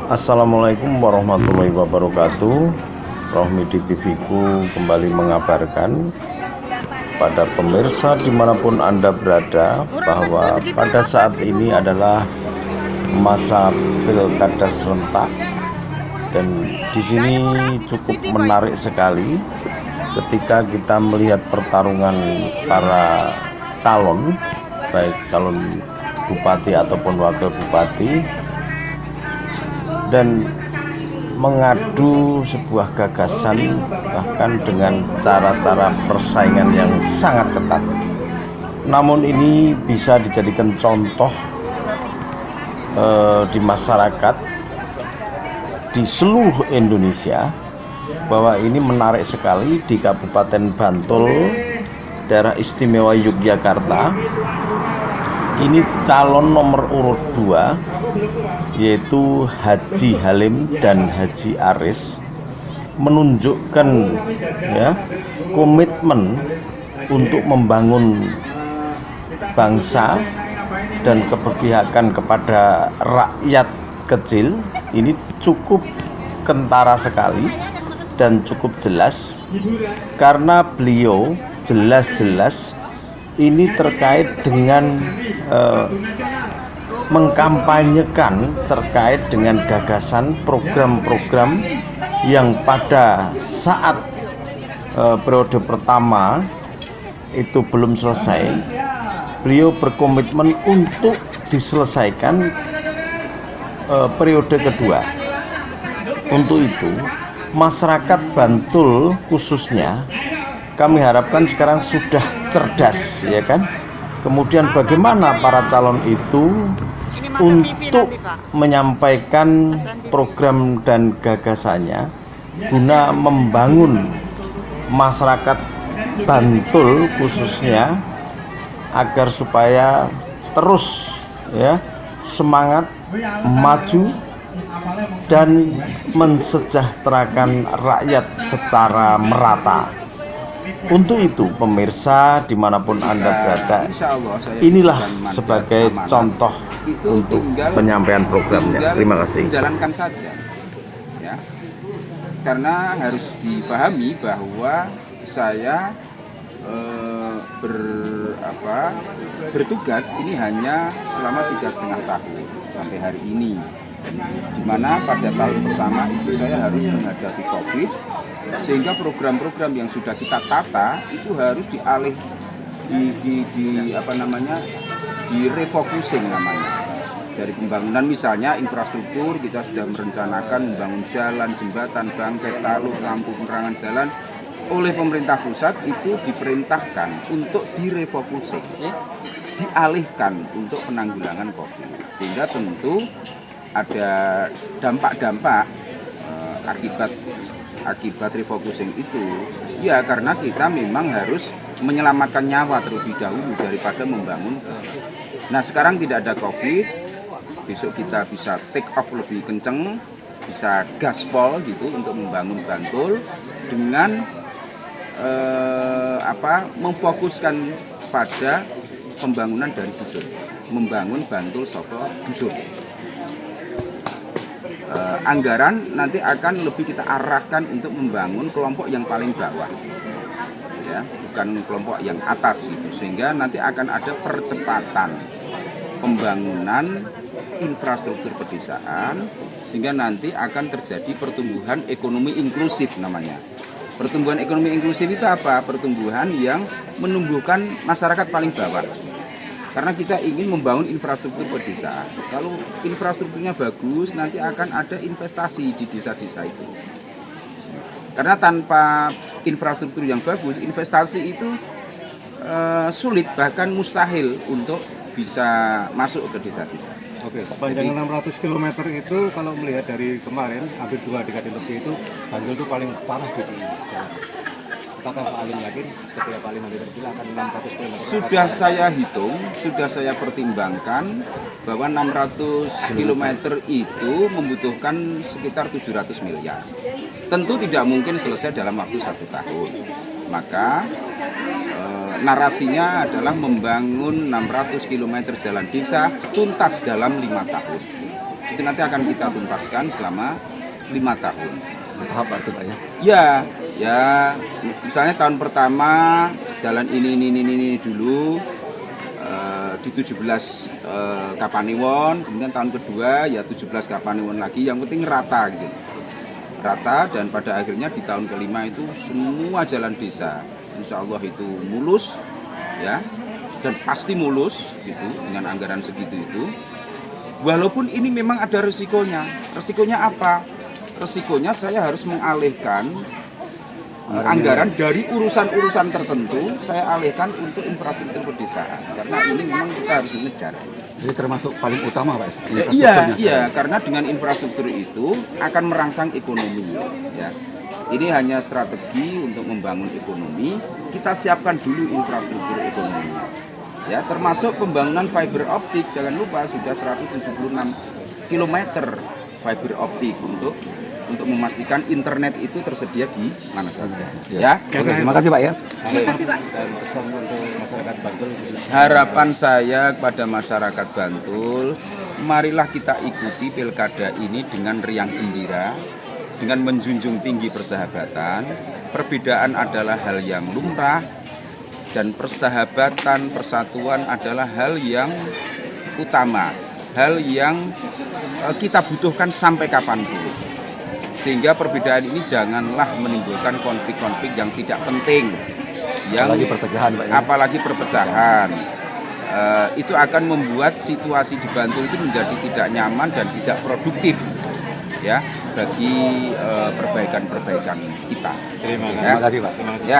Assalamualaikum warahmatullahi wabarakatuh. Rohmi di TV-ku kembali mengabarkan pada pemirsa dimanapun Anda berada bahwa pada saat ini adalah masa pilkada serentak, dan di sini cukup menarik sekali ketika kita melihat pertarungan para calon, baik calon bupati ataupun wakil bupati, dan mengadu sebuah gagasan bahkan dengan cara-cara persaingan yang sangat ketat. Namun ini bisa dijadikan contoh di masyarakat di seluruh Indonesia bahwa ini menarik sekali. Di Kabupaten Bantul, daerah istimewa Yogyakarta, ini calon nomor urut 2 yaitu Haji Halim dan Haji Aris menunjukkan komitmen untuk membangun bangsa dan keberpihakan kepada rakyat kecil. Ini cukup kentara sekali dan cukup jelas karena beliau jelas-jelas ini terkait dengan mengkampanyekan terkait dengan gagasan program-program yang pada saat periode pertama itu belum selesai. Beliau berkomitmen untuk diselesaikan periode kedua. Untuk itu masyarakat Bantul khususnya kami harapkan sekarang sudah cerdas, ya kan? Kemudian bagaimana para calon itu untuk menyampaikan program dan gagasannya guna membangun masyarakat Bantul khususnya agar supaya terus semangat maju dan mensejahterakan rakyat secara merata. Untuk itu pemirsa dimanapun Anda berada, inilah sebagai contoh untuk penyampaian programnya. Terima kasih. Menjalankan saja, ya. Karena harus dipahami bahwa saya bertugas ini hanya selama 3,5 tahun sampai hari ini. Dimana pada tahun pertama itu saya harus menghadapi COVID, sehingga program-program yang sudah kita tata itu harus direfocusing namanya. Dari pembangunan misalnya infrastruktur, kita sudah merencanakan membangun jalan, jembatan, bangkai, taluk, lampu penerangan jalan. Oleh pemerintah pusat itu diperintahkan untuk direfocusing, dialihkan untuk penanggulangan COVID, sehingga tentu ada dampak-dampak akibat refocusing itu, ya karena kita memang harus menyelamatkan nyawa terlebih dahulu daripada membangun. Nah sekarang tidak ada COVID, besok kita bisa take off lebih kenceng, bisa gaspol gitu untuk membangun Bantul dengan memfokuskan pada pembangunan dari dusun, membangun Bantul saka dusun. Anggaran nanti akan lebih kita arahkan untuk membangun kelompok yang paling bawah, ya, bukan kelompok yang atas gitu, sehingga nanti akan ada percepatan pembangunan infrastruktur pedesaan, sehingga nanti akan terjadi pertumbuhan ekonomi inklusif namanya. Pertumbuhan ekonomi inklusif itu apa? Pertumbuhan yang menumbuhkan masyarakat paling bawah. Karena kita ingin membangun infrastruktur pedesaan. Kalau infrastrukturnya bagus, nanti akan ada investasi di desa-desa itu. Karena tanpa infrastruktur yang bagus, investasi itu sulit, bahkan mustahil untuk bisa masuk ke desa-desa. Oke, sepanjang 600 km itu kalau melihat dari kemarin, hampir 2 dekade lebih itu, Bantul itu paling parah gitu. Apakah Pak Alim yakin ketika Pak Alim nanti terpilih akan 600 km? Sudah saya hitung, sudah saya pertimbangkan bahwa 600 km itu membutuhkan sekitar 700 miliar. Tentu tidak mungkin selesai dalam waktu 1 tahun. Maka narasinya adalah membangun 600 km jalan desa tuntas dalam 5 tahun. itu nanti akan kita tuntaskan selama 5 tahun. Tahap itu Pak ya. Ya, ya, misalnya tahun pertama jalan ini dulu di 17 Kapanewon, kemudian tahun kedua ya 17 Kapanewon lagi, yang penting rata gitu. Rata, dan pada akhirnya di tahun kelima itu semua jalan desa insya Allah itu mulus ya, dan pasti mulus gitu dengan anggaran segitu itu. Walaupun ini memang ada resikonya. Resikonya apa? Resikonya saya harus mengalihkan anggaran dari urusan-urusan tertentu, saya alihkan untuk infrastruktur pedesaan, karena ini memang kita harus mengejar. Jadi termasuk paling utama Pak. Iya, karena dengan infrastruktur itu akan merangsang ekonomi. Ya, ini hanya strategi untuk membangun ekonomi. Kita siapkan dulu infrastruktur ekonomi. Ya, termasuk pembangunan fiber optik. Jangan lupa sudah 176 km fiber optik untuk memastikan internet itu tersedia di mana saja. Ya. Oke, terima kasih Pak ya. Terima kasih Pak. Dan pesan untuk masyarakat Bantul. Harapan saya kepada masyarakat Bantul, marilah kita ikuti pilkada ini dengan riang gembira, dengan menjunjung tinggi persahabatan. Perbedaan adalah hal yang lumrah, dan persahabatan, persatuan adalah hal yang utama, hal yang kita butuhkan sampai kapanpun. Sehingga perbedaan ini janganlah menimbulkan konflik-konflik yang tidak penting, yang Apalagi perpecahan Pak ya. apalagi perpecahan. Itu akan membuat situasi di Bantul itu menjadi tidak nyaman dan tidak produktif ya bagi perbaikan-perbaikan kita. Terima kasih Pak. Ya.